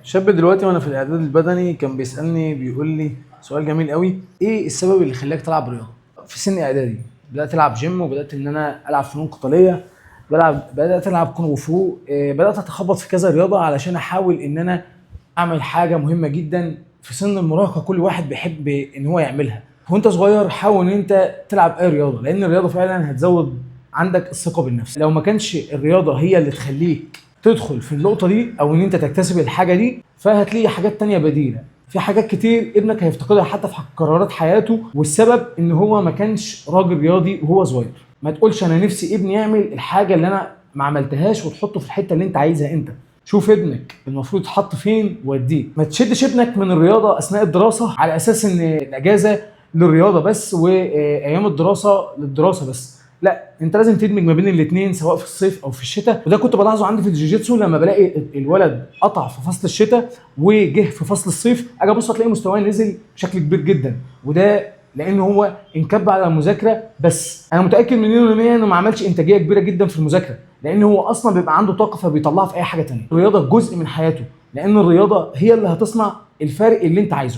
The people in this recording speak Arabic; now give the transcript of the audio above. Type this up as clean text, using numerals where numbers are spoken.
شاب دلوقتي وانا في الاعداد البدني كان بيسالني بيقول لي سؤال جميل قوي: ايه السبب اللي خلاك تلعب رياضه في سن اعدادي؟ بدات العب جيم وبدات ان انا العب فنون قتاليه، بدات العب كونغ فو، بدات اتخبط في كذا رياضه علشان احاول ان انا اعمل حاجه مهمه جدا في سن المراهقه كل واحد بيحب ان هو يعملها. وانت صغير حاول ان انت تلعب اي رياضه، لان الرياضه فعلا هتزود عندك الثقه بالنفس. لو ما كانش الرياضه هي اللي تخليك تدخل في النقطه دي او ان انت تكتسب الحاجه دي، فهتلاقي حاجات تانية بديله. في حاجات كتير ابنك هيفتقدها حتى في قرارات حياته، والسبب ان هو ما كانش راجل رياضي وهو صغير. ما تقولش انا نفسي ابني يعمل الحاجه اللي انا ما عملتهاش وتحطه في الحته اللي انت عايزها انت. شوف ابنك المفروض يتحط فين ووديه. ما تشدش ابنك من الرياضه اثناء الدراسه على اساس ان الاجازه للرياضه بس وايام الدراسه للدراسه بس. لا، انت لازم تدمج ما بين الاثنين سواء في الصيف او في الشتاء. وده كنت بلاحظه عندي في الجيجيتسو، لما بلاقي الولد قطع في فصل الشتاء وجه في فصل الصيف، اجي ابص الاقي مستواه نزل بشكل كبير جدا. وده لان هو انكب على المذاكره بس. انا متاكد مليون المية انه ما عملش انتاجيه كبيره جدا في المذاكره، لان هو اصلا بيبقى عنده طاقه فبيطلعها في اي حاجه تانية. الرياضه جزء من حياته، لان الرياضه هي اللي هتصنع الفارق اللي انت عايزه.